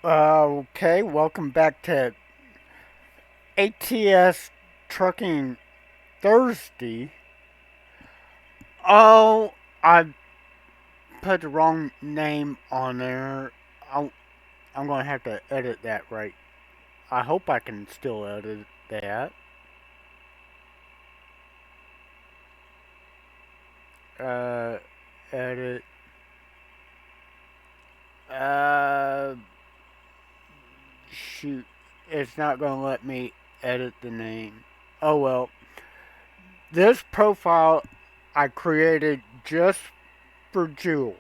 Okay, welcome back to ATS Trucking Thursday. Oh, I put the wrong name on there. I'm, I'm going to have to edit that right. I hope I can still edit that. Uh, edit. Uh, shoot. It's not going to let me edit the name. Oh well. This profile I created just for Jewel.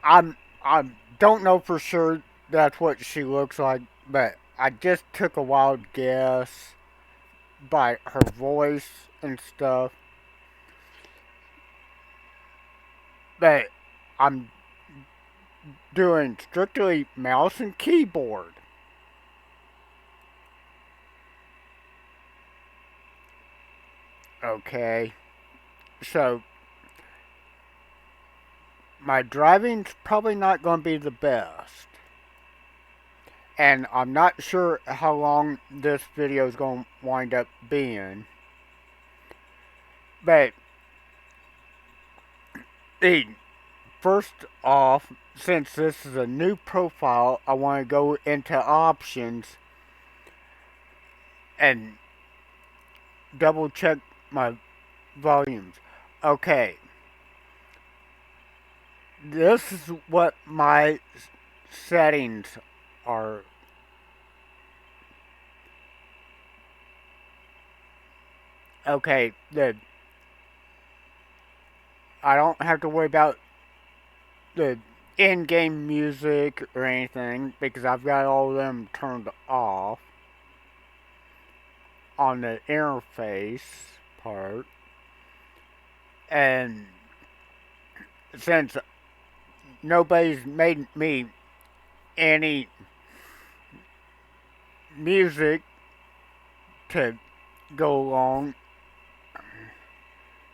I don't know for sure that's what she looks like, but I just took a wild guess by her voice and stuff. But I'm doing strictly mouse and keyboard. Okay, so my driving's probably not going to be the best. And I'm not sure how long this video is going to wind up being. But the first off, since this is a new profile, I want to go into options and double check my volumes. Okay, this is what my settings are. Okay, I don't have to worry about the in-game music or anything because I've got all of them turned off on the interface part. And since nobody's made me any music to go along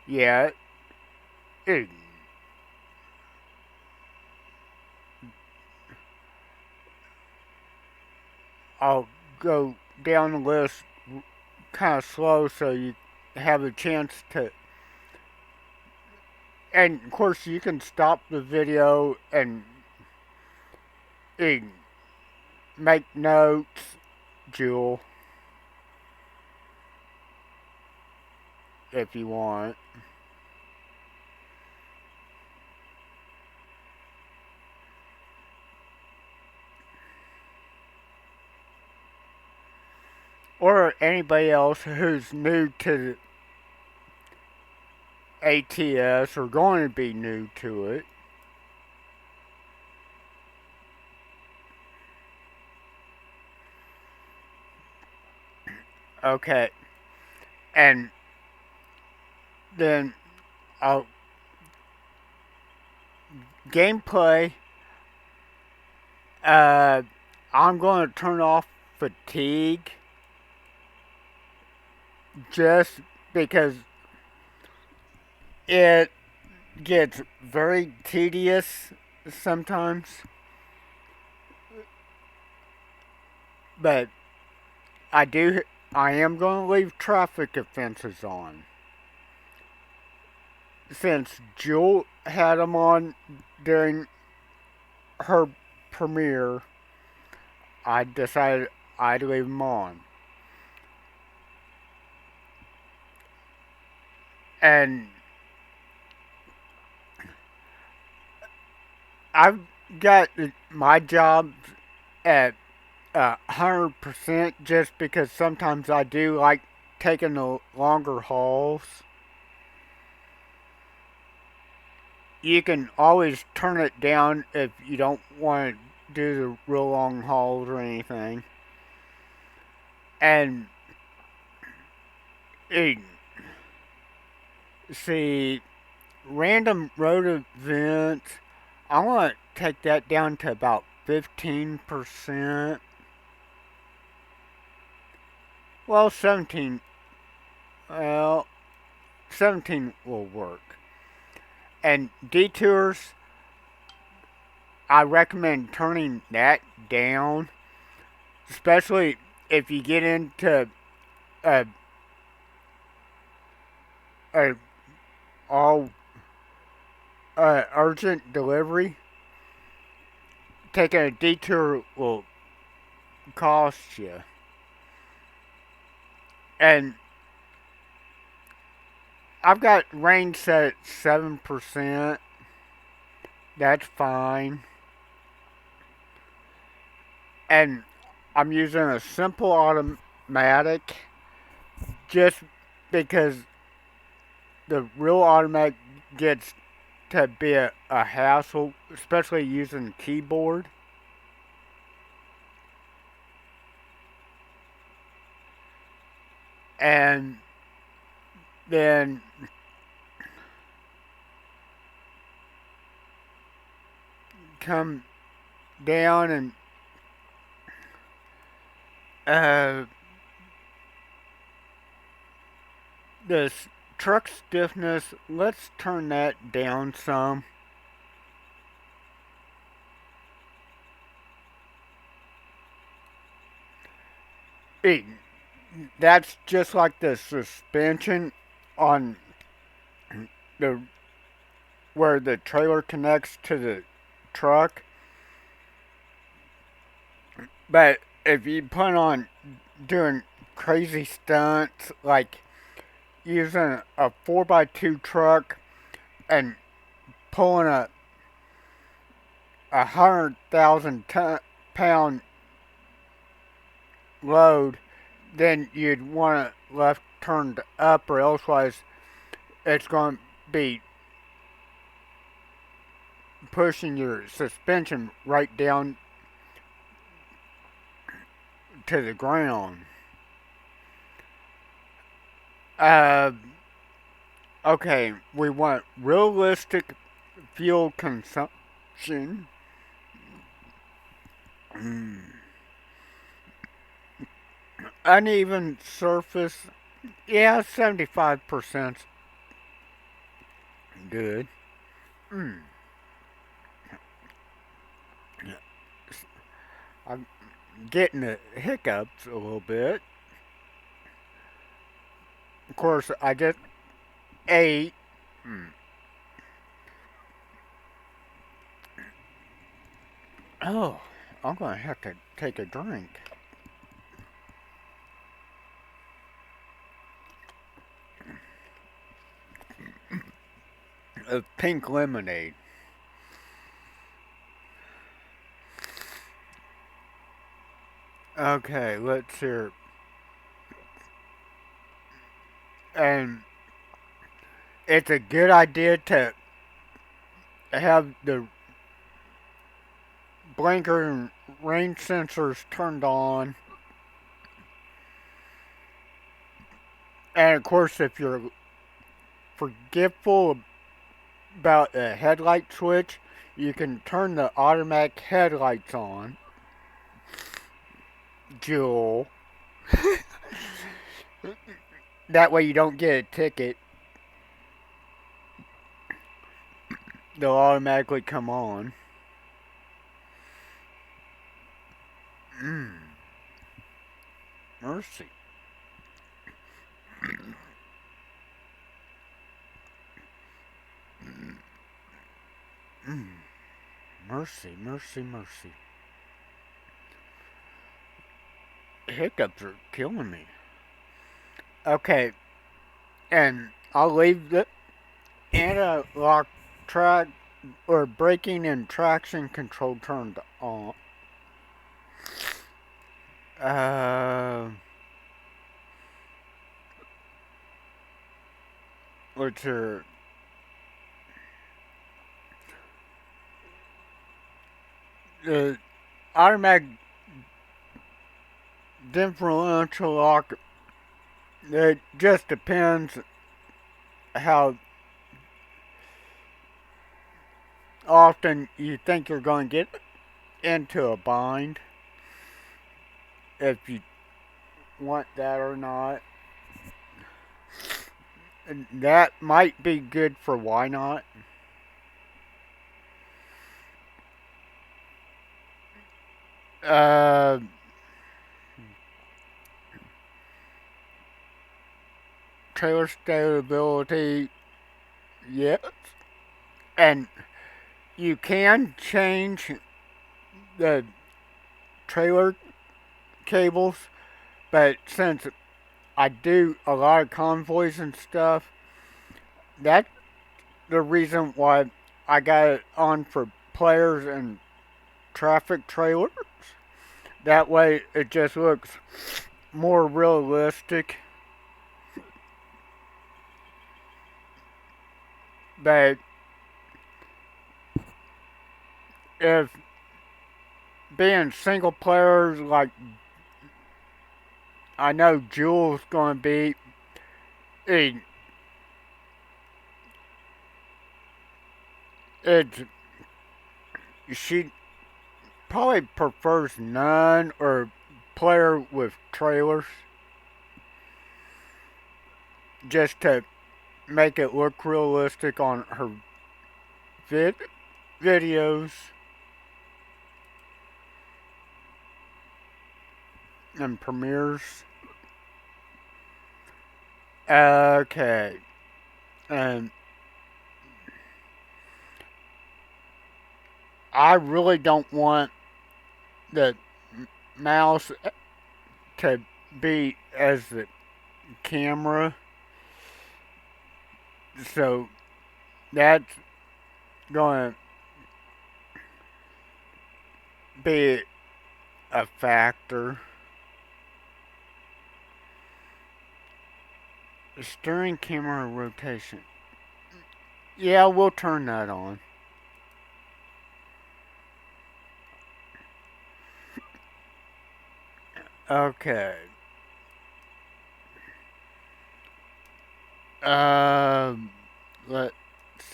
yet, it, I'll go down the list kind of slow so you have a chance to. And of course, you can stop the video and make notes, Jewel, if you want. Or anybody else who's new to ATS or going to be new to it. Okay, and then I'll gameplay. Uh, I'm going to turn off fatigue just because it gets very tedious sometimes. But I do. I am going to leave traffic offenses on since Jewel had them on during her premiere. I decided I'd leave them on. And I've got my job at 100% just because sometimes I do like taking the longer hauls. You can always turn it down if you don't want to do the real long hauls or anything. And it, see, random road events, I want to take that down to about 15%. Well, 17. Well, 17 will work. And detours, I recommend turning that down, especially if you get into a, a all urgent delivery. Taking a detour will cost you. And I've got range set at 7%. That's fine. And I'm using a simple automatic just because the real automatic gets to be a hassle, especially using Keybord. And then come down and uh, this truck stiffness, let's turn that down some. It, that's just like the suspension on the where the trailer connects to the truck. But if you plan on doing crazy stunts like using a 4x2 truck and pulling a 100,000 pound load, then you'd want it left turned up, or elsewise it's going to be pushing your suspension right down to the ground. Uh, okay, we want realistic fuel consumption. Uneven surface. Yeah, 75% good. Mm. I'm getting the hiccups a little bit. Of course, I just ate. Mm. Oh, I'm going to have to take a drink of pink lemonade. Okay, let's hear. And it's a good idea to have the blinker and rain sensors turned on. And of course, if you're forgetful about the headlight switch, you can turn the automatic headlights on. Jewel. That way you don't get a ticket. They'll automatically come on. Mmm. Mercy. Mmm. Mercy, mercy, mercy. Hiccups are killing me. Okay, and I'll leave the anti-lock track or braking and traction control turned on. Uh, let's hear. The automatic differential lock. It just depends how often you think you're going to get into a bind. If you want that or not. And that might be good for why not. Uh, trailer stability, yes. And you can change the trailer cables, but since I do a lot of convoys and stuff, that's the reason why I got it on for players and traffic trailers. That way it just looks more realistic. But if being single players like I know Jules gonna be, it, it's she probably prefers none or player with trailers just to make it look realistic on her videos and premieres. Okay, and I really don't want the mouse to be as the camera, so that's going to be a factor. Steering camera rotation. Yeah, we'll turn that on. Okay. Um, let's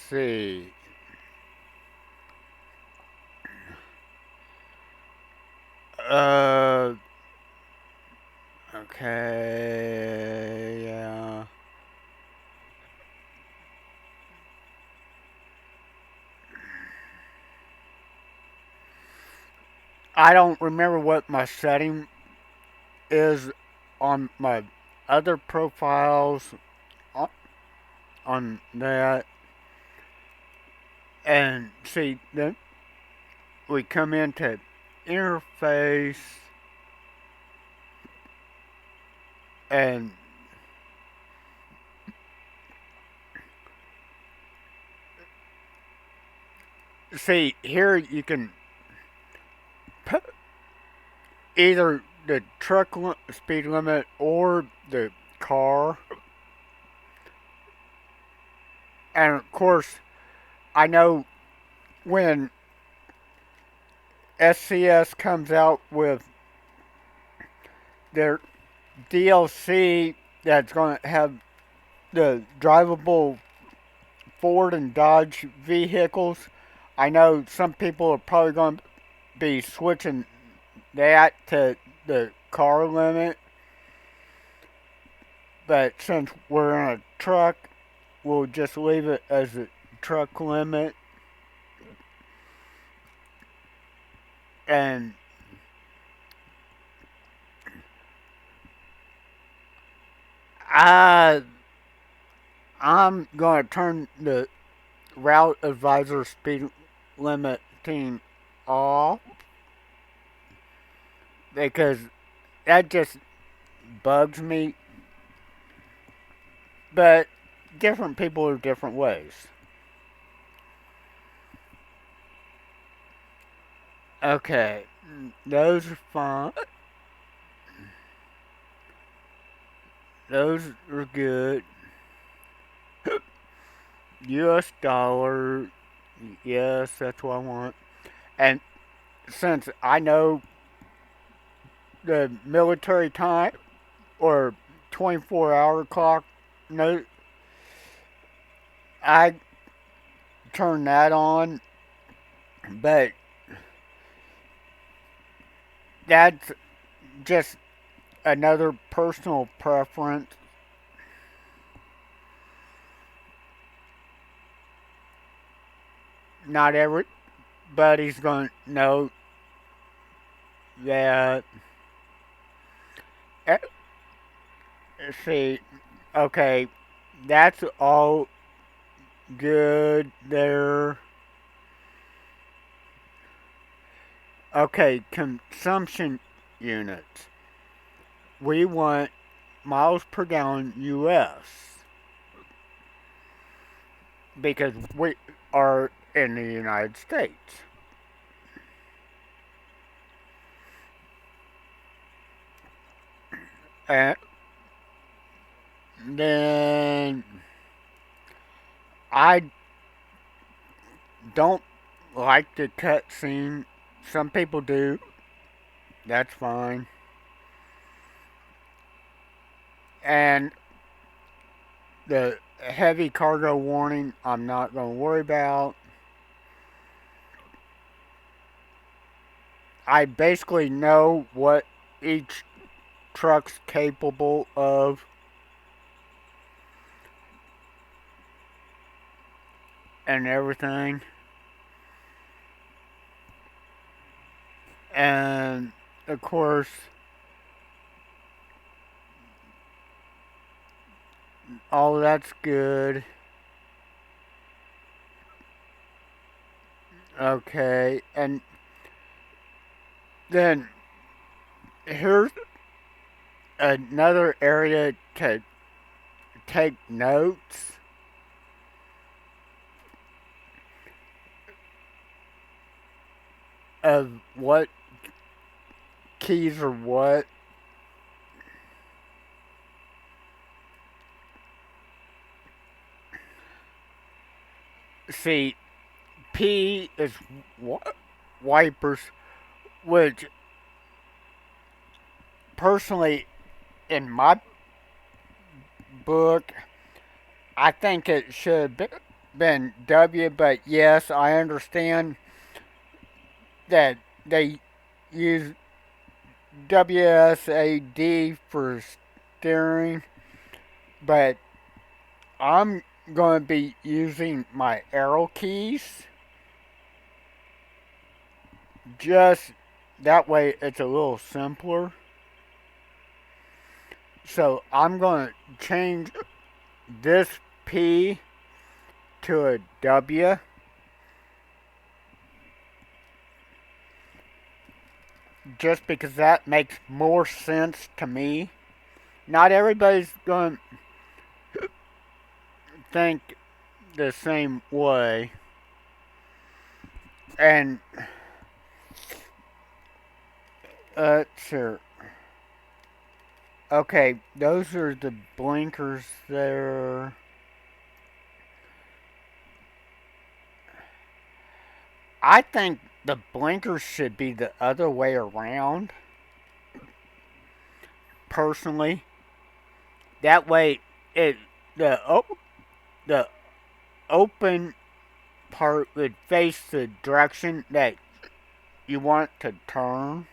see. Uh, okay. Yeah. I don't remember what my setting is on my other profiles on, on that. And see, then we come into interface and see here you can put either the truck speed limit or the car. And of course, I know when SCS comes out with their DLC that's going to have the drivable Ford and Dodge vehicles, I know some people are probably going to be switching that to the car limit. But since we're in a truck, we'll just leave it as a truck limit. And I, I'm going to turn the route advisor speed limiting off because that just bugs me. But different people are different ways. Okay, those are fine. Those are good. US dollar. Yes, that's what I want. And since I know the military time or 24-hour clock, no, I turn that on. But that's just another personal preference. Not everybody's going to know that. eh, See, okay, that's all good there. Okay, consumption units. We want miles per gallon US because we are in the United States. And then I don't like the cutscene. Some people do. That's fine. And the heavy cargo warning, I'm not going to worry about. I basically know what each truck's capable of and everything. And of course, all that's good. Okay, and then here's another area to take notes of what keys are what. See, P is wipers, which personally, in my book, I think it should have been W, but yes, I understand that they use WSAD for steering, but I'm going to be using my arrow keys just that way it's a little simpler. So I'm going to change this P to a W just because that makes more sense to me. Not everybody's going to think the same way. And sure. Okay, those are the blinkers there. I think the blinkers should be the other way around, personally. That way, it the the open part would face the direction that you want to turn.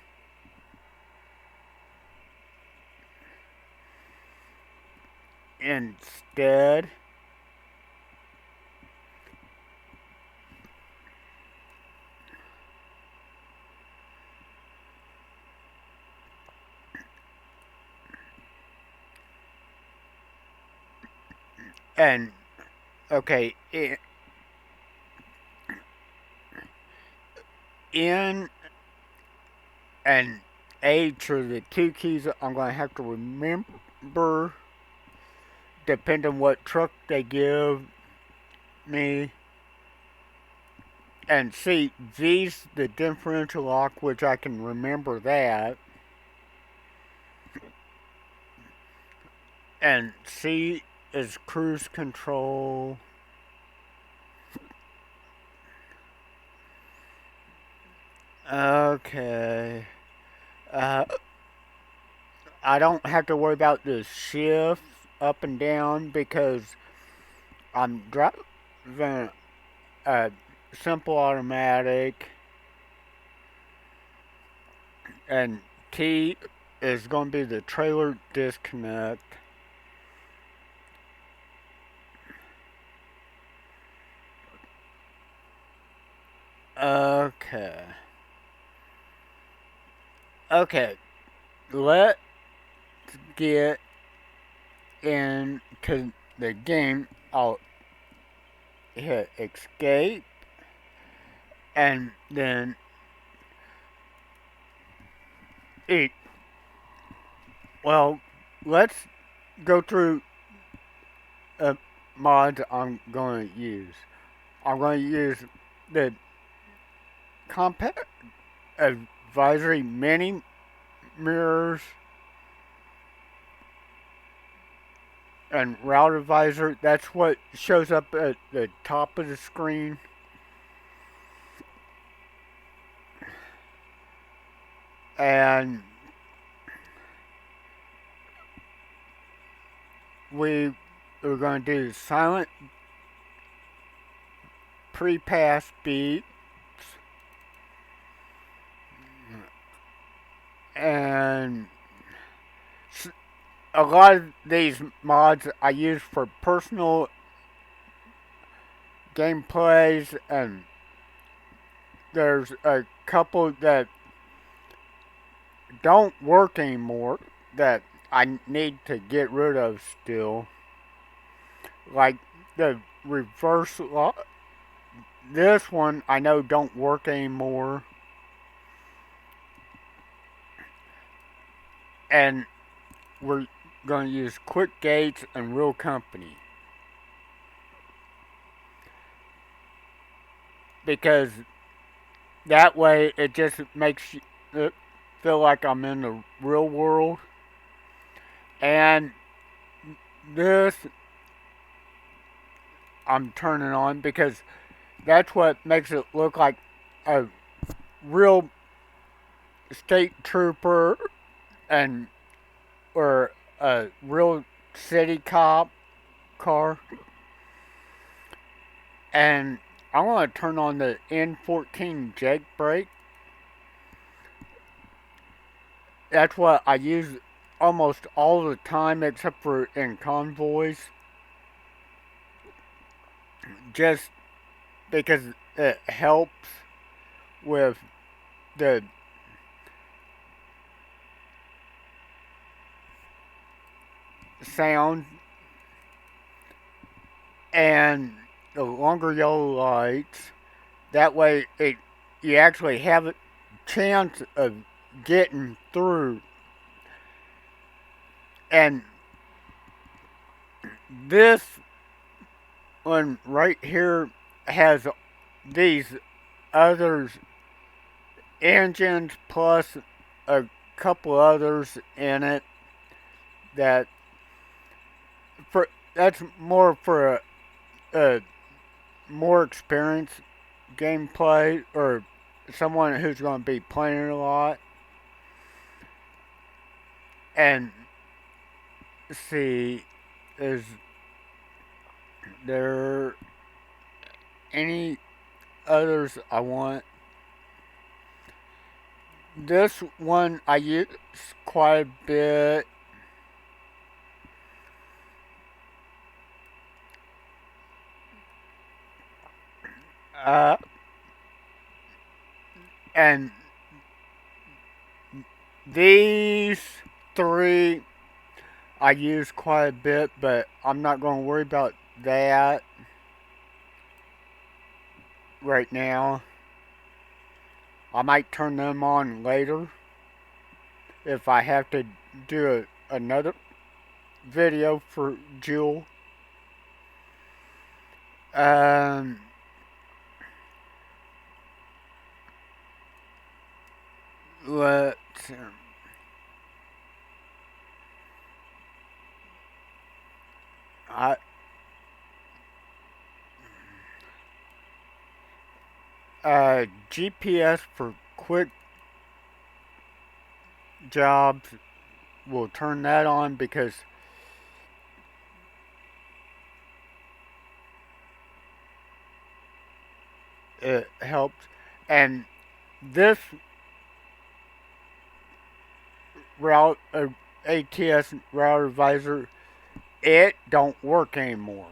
Instead, and okay, N and H are the two keys I'm going to have to remember, depending on what truck they give me. And C, V's the differential lock, which I can remember that. And C is cruise control. Okay. Uh, I don't have to worry about the shift up and down because I'm driving a simple automatic, and T is going to be the trailer disconnect. Okay. Okay, let's get into the game. I'll hit escape and then eat. Well, let's go through mods I'm going to use. I'm going to use the compact advisory mini mirrors and route advisor. That's what shows up at the top of the screen. And we are going to do silent pre-pass beats and a lot of these mods I use for personal gameplays, and there's a couple that don't work anymore that I need to get rid of still. Like the reverse lock. This one I know don't work anymore. And we're going to use quick gates and real company. Because that way it just makes it feel like I'm in the real world. And this I'm turning on because that's what makes it look like a real state trooper and or a real city cop car. And I want to turn on the N14 jailbreak. That's what I use almost all the time except for in convoys. Just because it helps with the sound and the longer yellow lights. That way you actually have a chance of getting through. And this one right here has these others engines plus a couple others in it that that's more for a more experienced gameplay or someone who's going to be playing a lot. And see, is there any others I want? This one I use quite a bit. Uh, and these three I use quite a bit, but I'm not going to worry about that right now. I might turn them on later if I have to do another video for Jewel. Um, let's I GPS for quick jobs. We'll turn that on because it helps. And this route ATS route advisor, it don't work anymore.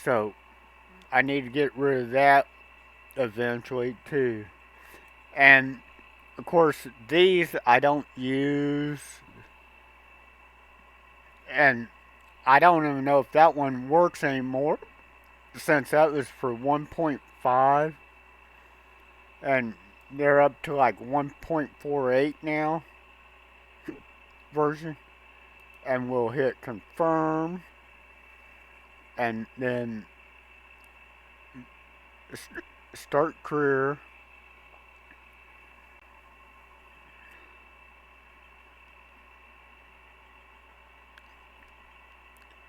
So I need to get rid of that eventually too. And Of course, these I don't use, and I don't even know if that one works anymore since that was for 1.5 and they're up to like 1.48 now version. And we'll hit confirm and then start career.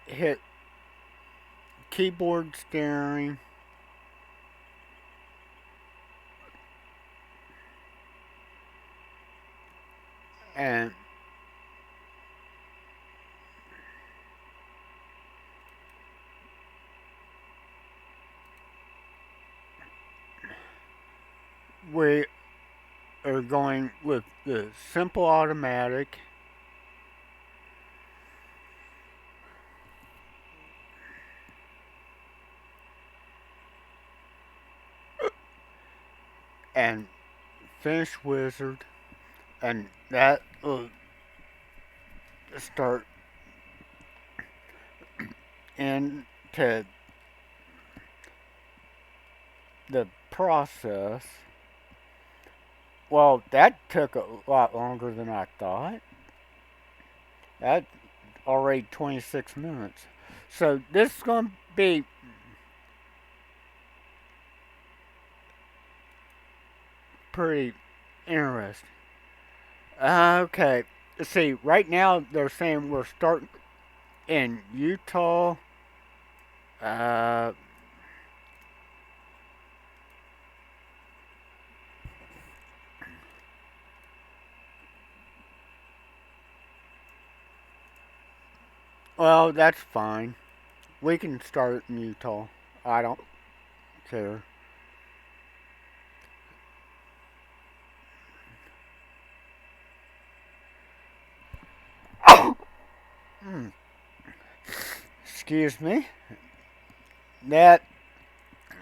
Hit keyboard steering. And we are going with the simple automatic. And finish wizard. And that will start into the process. Well, that took a lot longer than I thought. That already 26 minutes. So this is going to be pretty interesting. Okay. Let's see. Right now they're saying we're starting in Utah. Uh, well, that's fine. We can start in Utah. I don't care. Mm, excuse me. That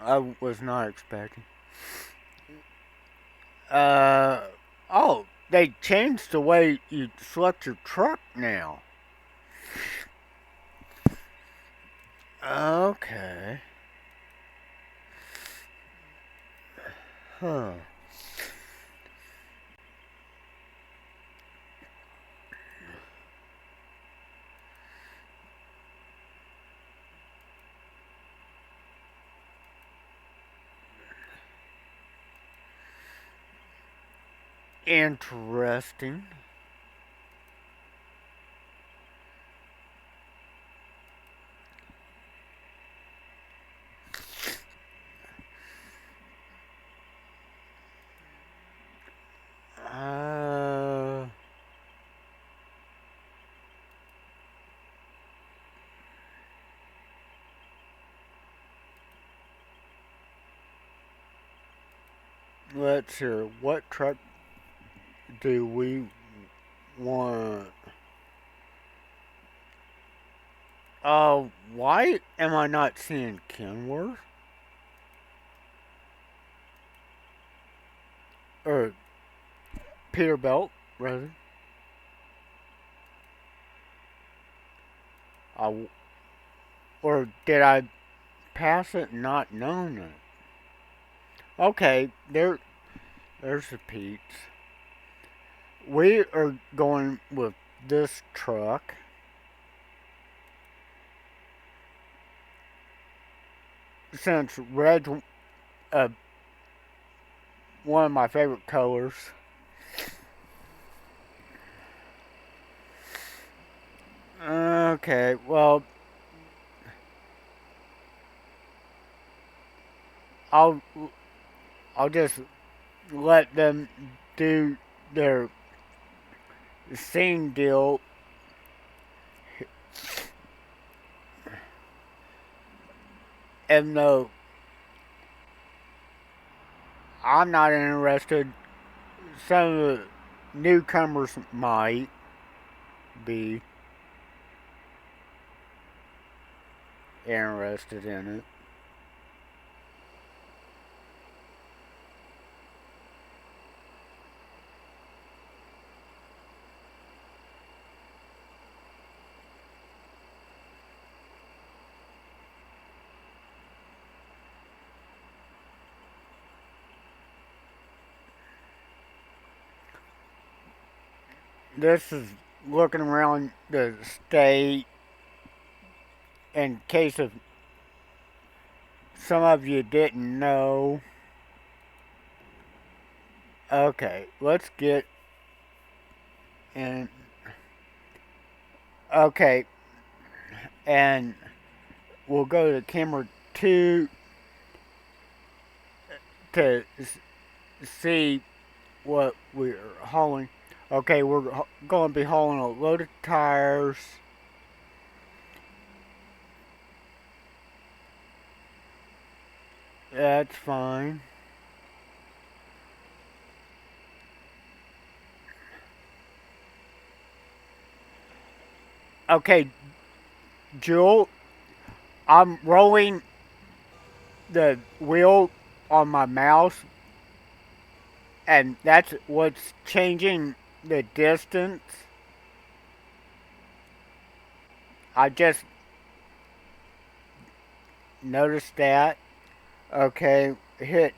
I was not expecting. Uh, oh, they changed the way you select your truck now. Okay. Huh. Interesting. Uh, let's hear. What truck do we want? Why am I not seeing Kenworth? Or Peterbilt, rather. I, or did I pass it and not known it? Okay, there's the Pete's. We are going with this truck. Since red's uh, one of my favorite colors. Okay, well, I'll I'll just let them do their scene deal. And though I'm not interested, some of the newcomers might be interested in it. this is looking around the state in case of some of you didn't know. Okay, let's get in. Okay, and we'll go to camera 2 to see what we're hauling. Okay, we're going to be hauling a load of tires. That's fine. Okay, Jewel, I'm rolling the wheel on my mouse, and that's what's changing the distance. I just noticed that. Okay, hit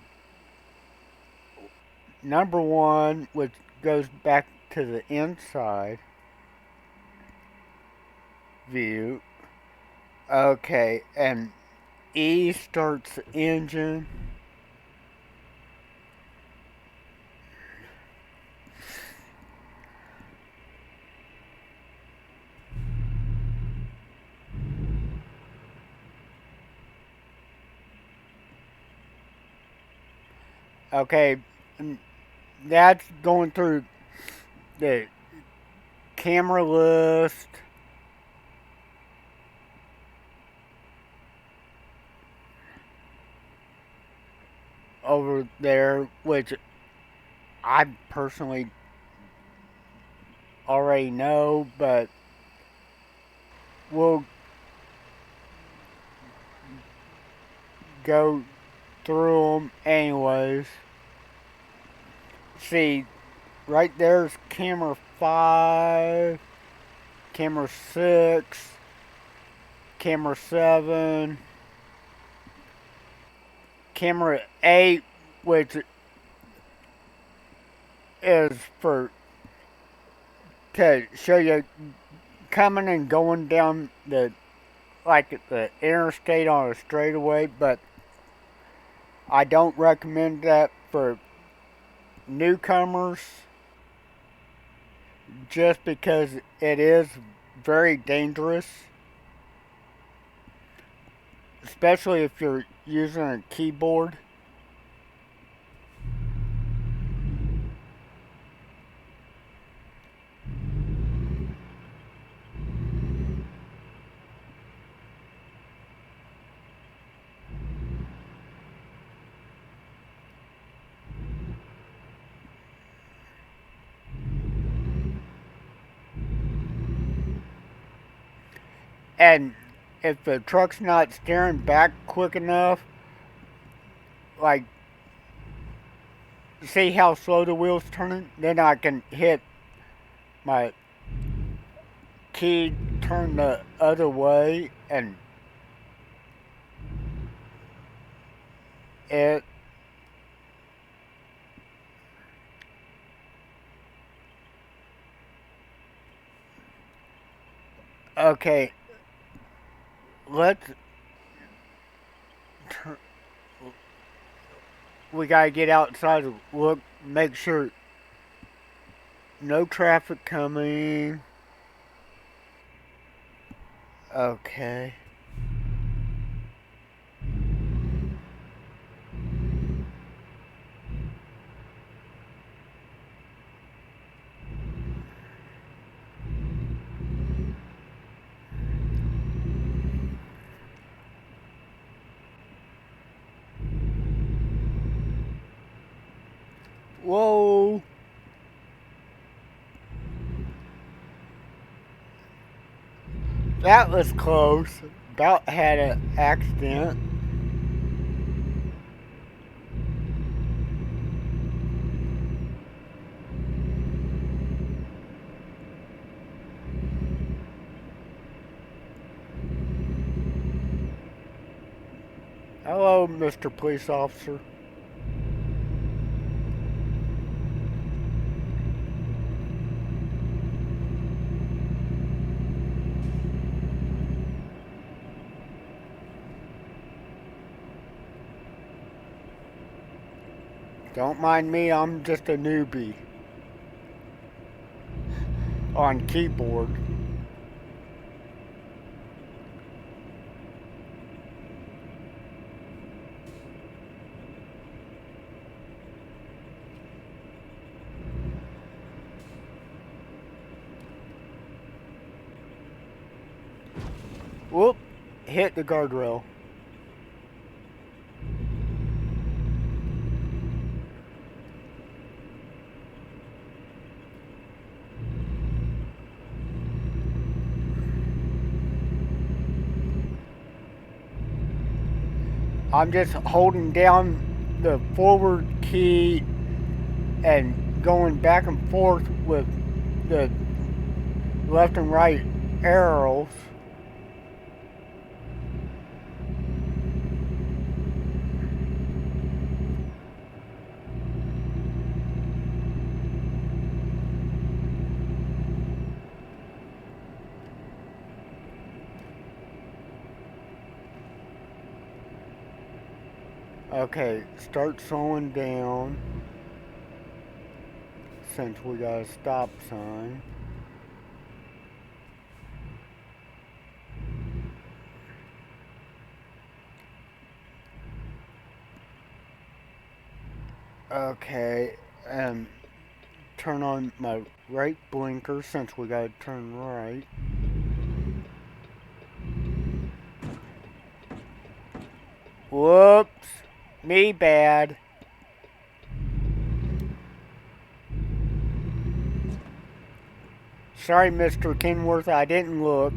number 1, which goes back to the inside view. Okay, and E starts the engine. Okay, that's going through the camera list. Over there, which I personally already know, but we'll go through them anyways. See, right there's camera 5, camera 6, camera 7, camera 8, which is for to show you coming and going down the like the interstate on a straightaway, but I don't recommend that for newcomers just because it is very dangerous, especially if you're using a keyboard. And if the truck's not steering back quick enough, like see how slow the wheel's turning, then I can hit my key, turn the other way, and it okay. Let's turn. We gotta get outside to look, make sure no traffic coming. Okay. Whoa. That was close. About had an accident. Hello, Mr. Police Officer. Don't mind me, I'm just a newbie on Keybord. Whoop, hit the guardrail. I'm just holding down the forward key and going back and forth with the left and right arrows. Okay, start slowing down since we got a stop sign. Okay, and turn on my right blinker since we gotta turn right. Whoops, me bad. Sorry, Mr. Kenworth, I didn't look.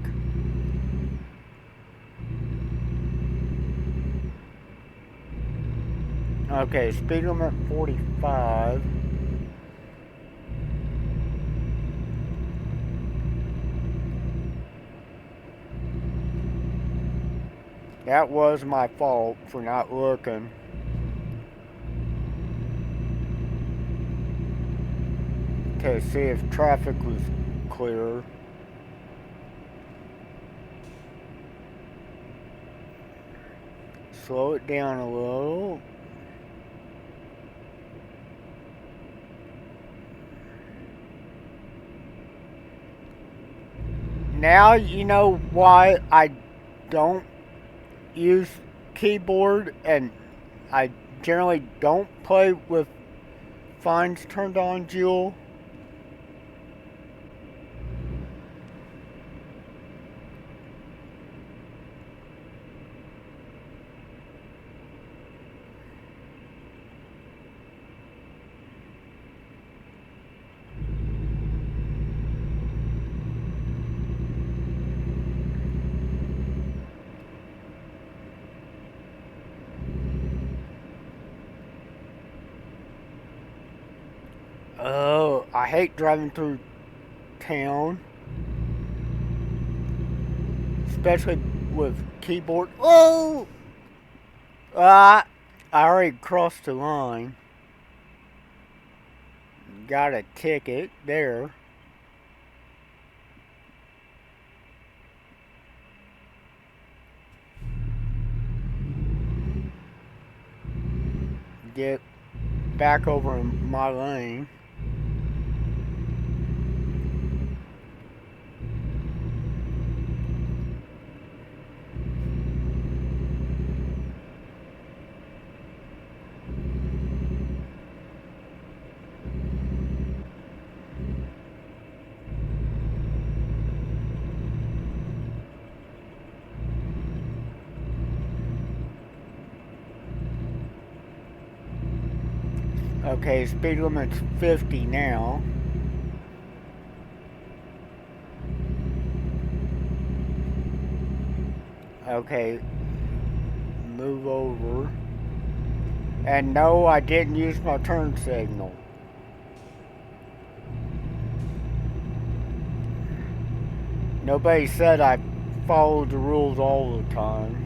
Okay, speed limit 45. That was my fault for not looking. Okay, see if traffic was clear. Slow it down a little. Now you know why I don't use Keybord and I generally don't play with fines turned on, Jewel. Oh, I hate driving through town. Especially with Keybord. Oh! I already crossed the line. Got a ticket there. Get back over in my lane. Okay, speed limit's 50 now. Okay, move over. And no, I didn't use my turn signal. Nobody said I followed the rules all the time.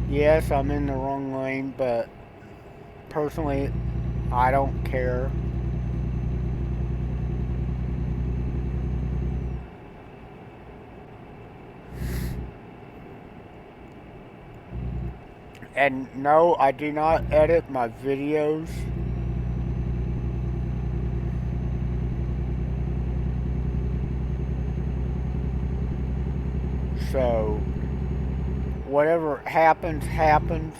Yes, I'm in the wrong lane, but personally, I don't care. And no, I do not edit my videos. So, whatever happens, happens,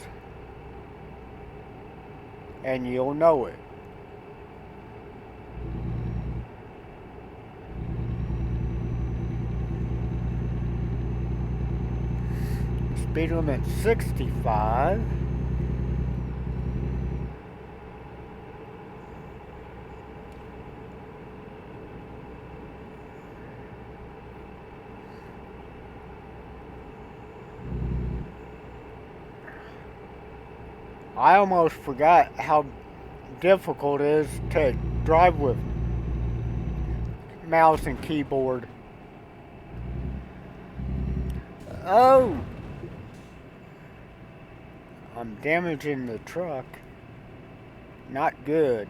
and you'll know it. Speed limit 65. I almost forgot how difficult it is to drive with mouse and keyboard. Oh, I'm damaging the truck. Not good.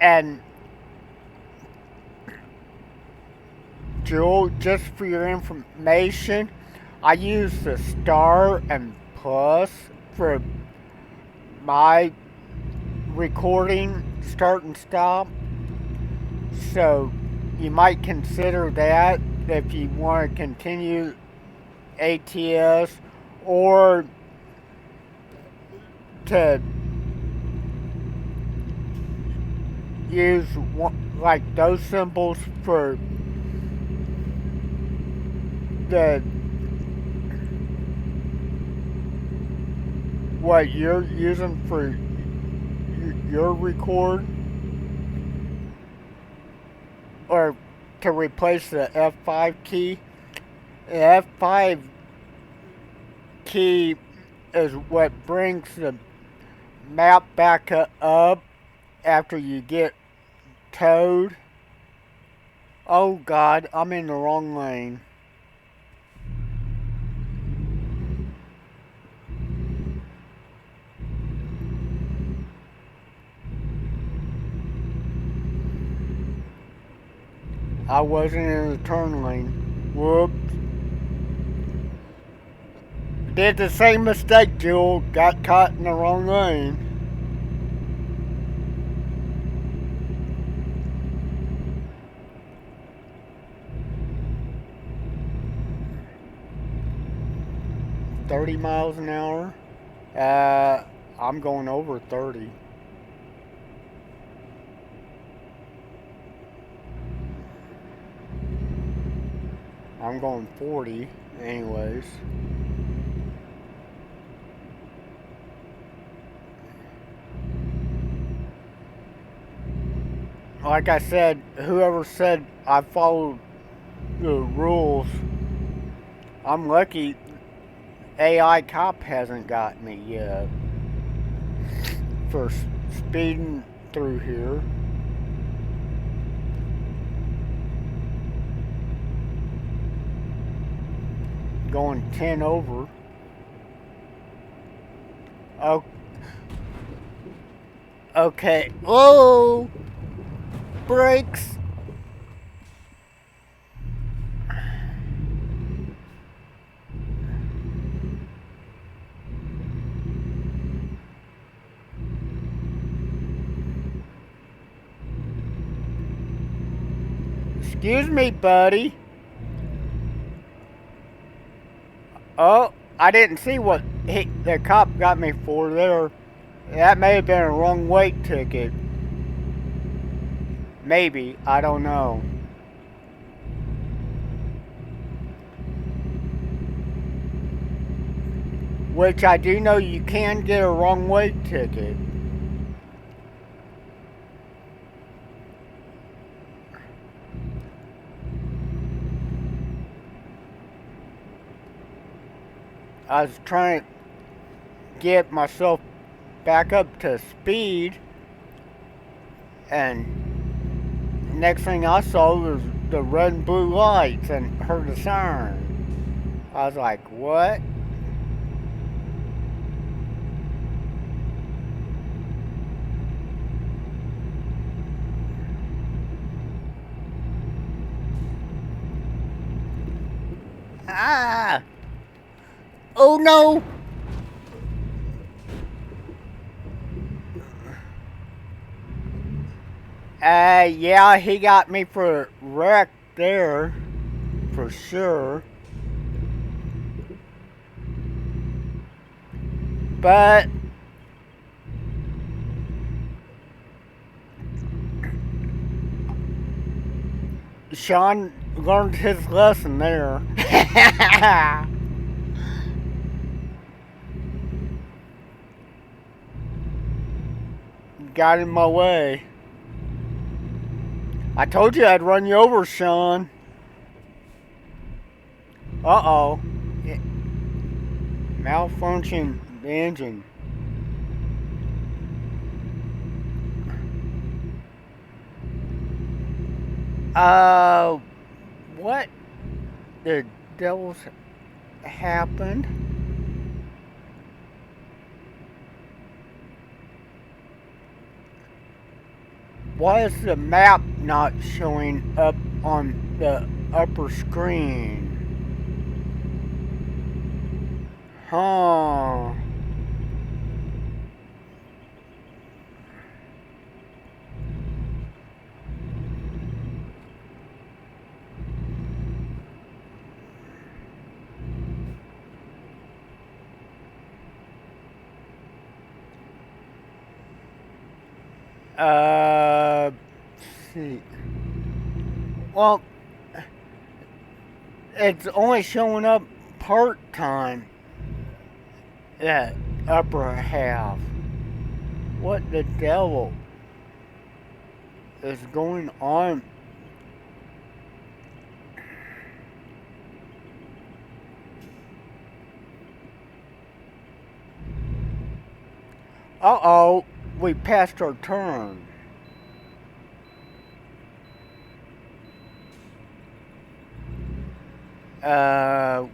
And Jewel, just for your information, I use the star and plus for my recording start and stop. So you might consider that if you want to continue ATS or to use like those symbols for the what you're using for your record, or to replace the F5 key. The F5 key is what brings the map back up after you get towed. Oh God, I'm in the wrong lane. I wasn't in the turn lane. Whoops. Did the same mistake, Jewel. Got caught in the wrong lane. $30 miles an hour. I'm going over 30. I'm going 40 anyways. Like I said, whoever said I followed the rules, I'm lucky AI cop hasn't got me yet for speeding through here. Going 10 over. Oh, okay. Whoa! Brakes! Excuse me, buddy. Oh, I didn't see what the cop got me for there. That may have been a wrong weight ticket. Maybe, I don't know. Which I do know you can get a wrong weight ticket. I was trying to get myself back up to speed, and next thing I saw was the red and blue lights and heard the siren. I was like, what? Ah! Oh no! Yeah, he got me for wreck there, for sure. But Sean learned his lesson there. Got in my way. I told you I'd run you over, Sean. Uh-oh. Malfunction the engine. Uh, what the devil's happened? Why is the map not showing up on the upper screen? Huh. Let's see. Well, it's only showing up part-time. That upper half. What the devil is going on? Uh-oh, we passed our turn.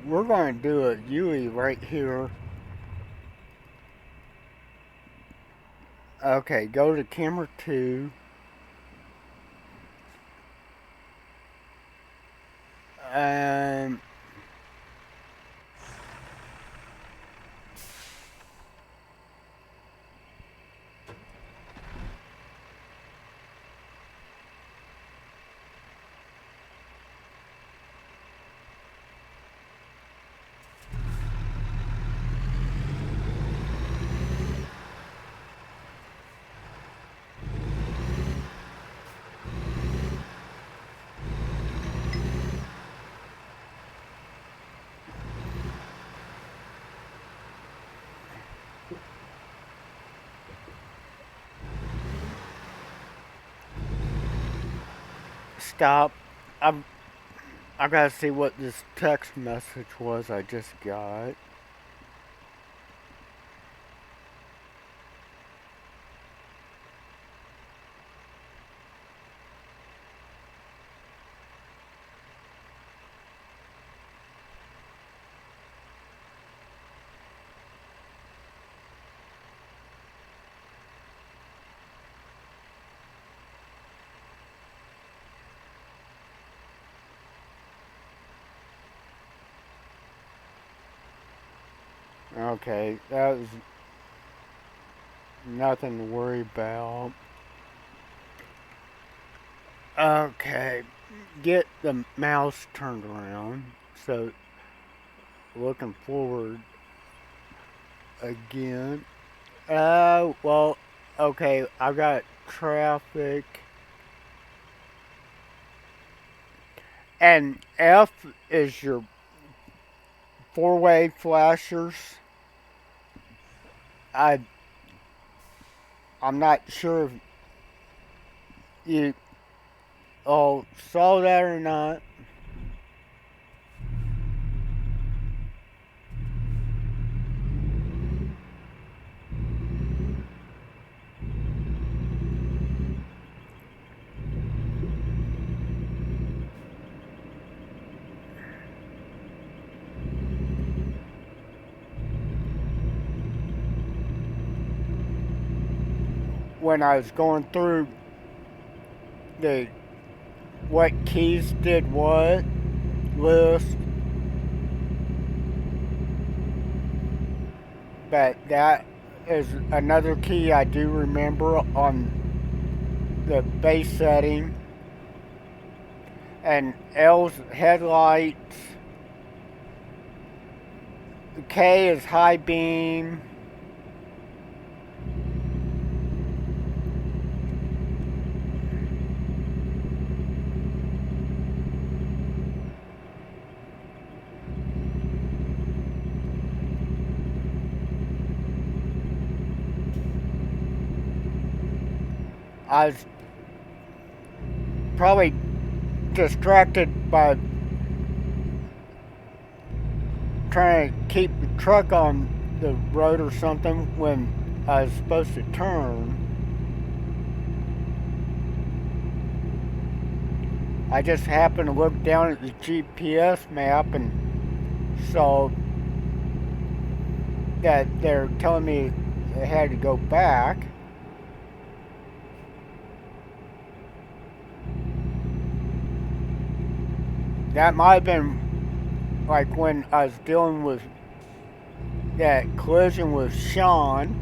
We're going to do a UE right here. Okay, go to camera 2. And stop. I gotta see what this text message was I just got. Okay, that was nothing to worry about. Okay, get the mouse turned around. So, looking forward again. Well, okay, I got traffic. And F is your four-way flashers. I I'm not sure if you all saw that or not. when I was going through the what keys did what list, but that is another key I do remember on the base setting. And L's headlights. K is high beam. I was probably distracted by trying to keep the truck on the road or something when I was supposed to turn. I just happened to look down at the GPS map and saw that they're telling me I had to go back. That might have been like when I was dealing with that collision with Sean.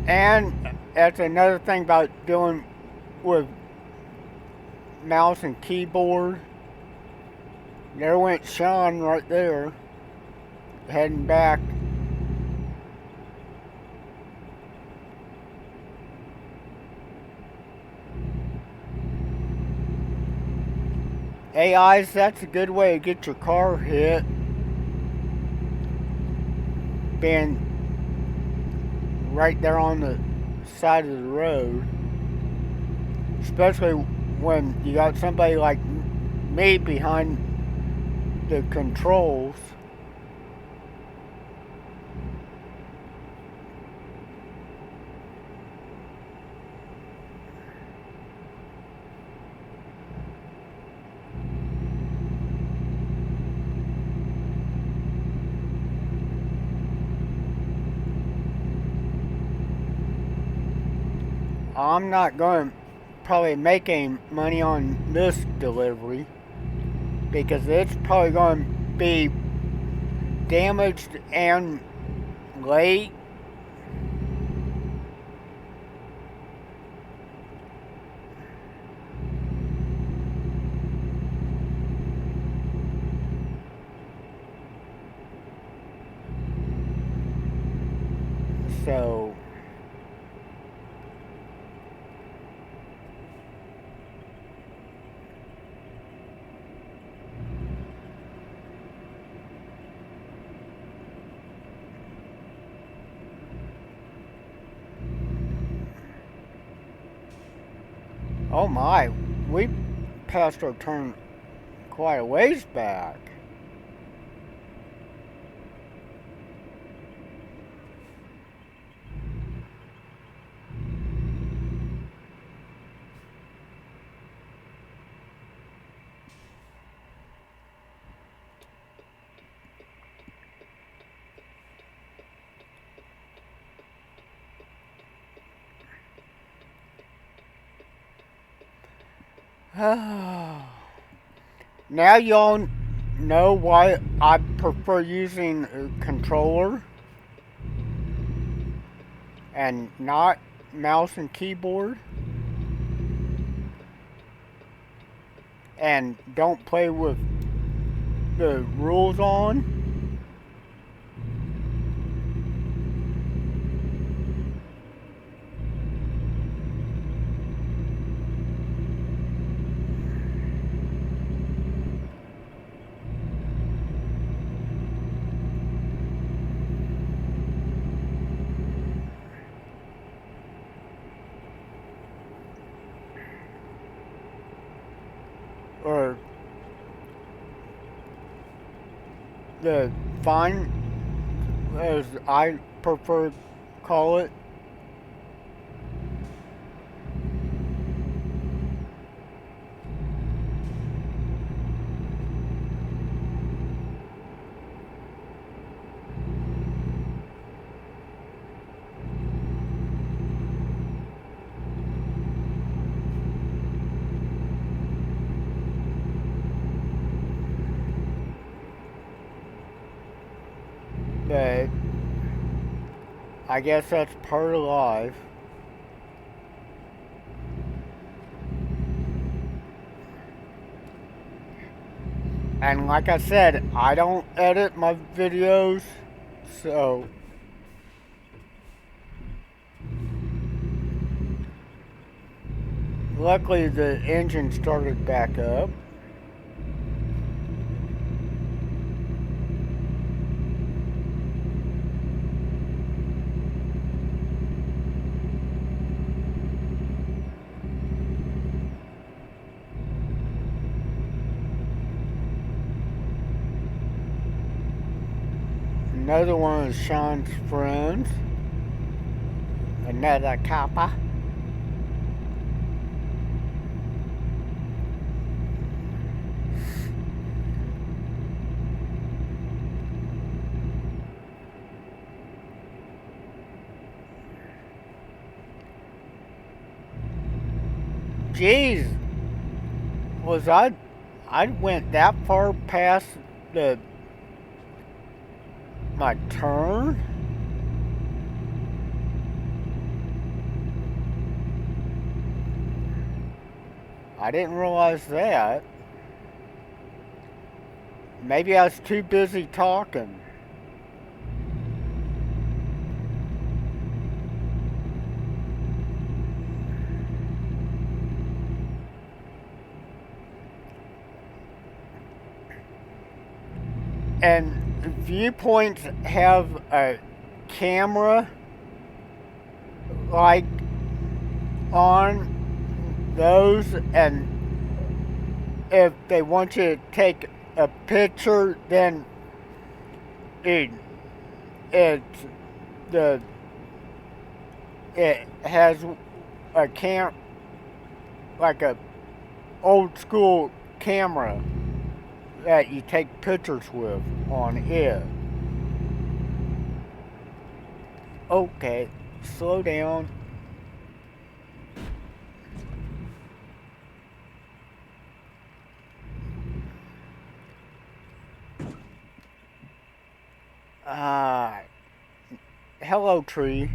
And that's another thing about dealing with mouse and keyboard. There went Sean right there, heading back. AIs, that's a good way to get your car hit. Being right there on the side of the road. Especially when you got somebody like me behind the controls. I'm not going to probably make any money on this delivery because it's probably going to be damaged and late. So oh my, we passed our turn quite a ways back. Now y'all know why I prefer using a controller and not mouse and keyboard, and don't play with the rules on. Or the fine, as I prefer to call it. I guess that's part of life. And like I said, I don't edit my videos, so luckily the engine started back up. Another one of Sean's friends. Another copper. Jeez, I went that far past the my turn? I didn't realize that. Maybe I was too busy talking. And viewpoints have a camera like on those, and if they want you to take a picture, then it it the it has a like a old school camera that you take pictures with on it. Okay, slow down. Uh, Hello, tree.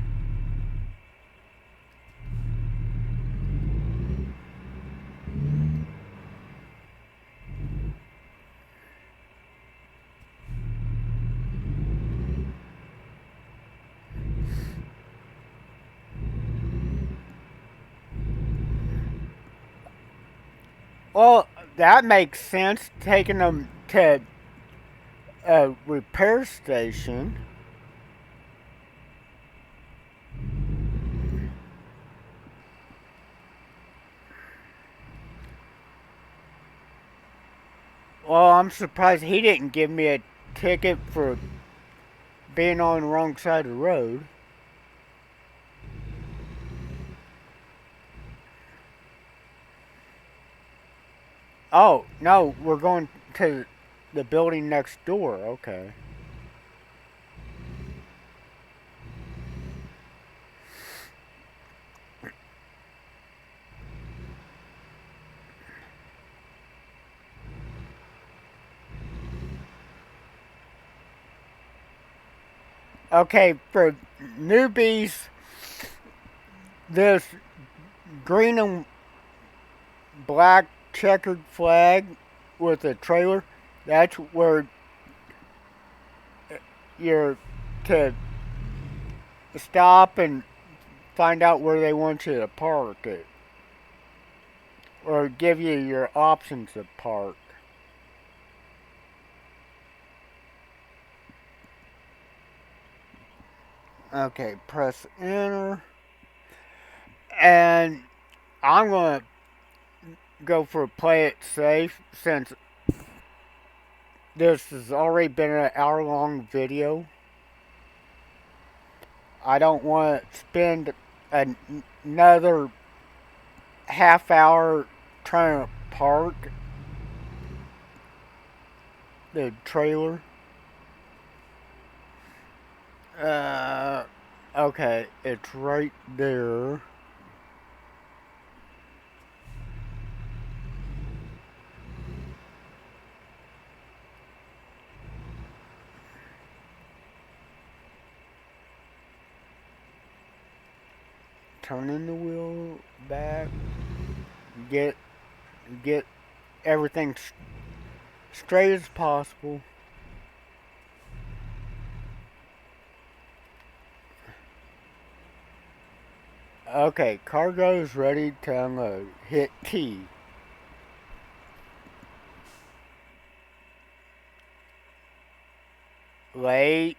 Well, that makes sense, taking them to a repair station. Well, I'm surprised he didn't give me a ticket for being on the wrong side of the road. Oh, no, we're going to the building next door. Okay. Okay, for newbies, this green and black checkered flag with a trailer, that's where you're to stop and find out where they want you to park it, or give you your options to park. Okay, press enter. And I'm going to go for play it safe, since this has already been an hour long video. I don't want to spend another half hour trying to park the trailer. Okay, it's right there. turning the wheel back, get get everything straight as possible. Okay, cargo is ready to unload. Hit T. Late,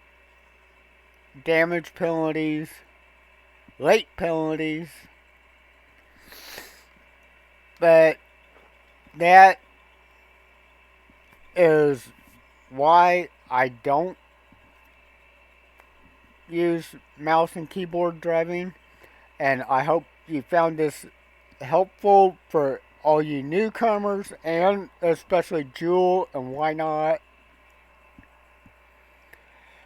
damage penalties, late penalties. But that is why I don't use mouse and keyboard driving. And I hope you found this helpful for all you newcomers and especially Jewel and why not.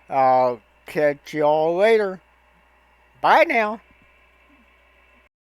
I'll catch y'all later. Bye now.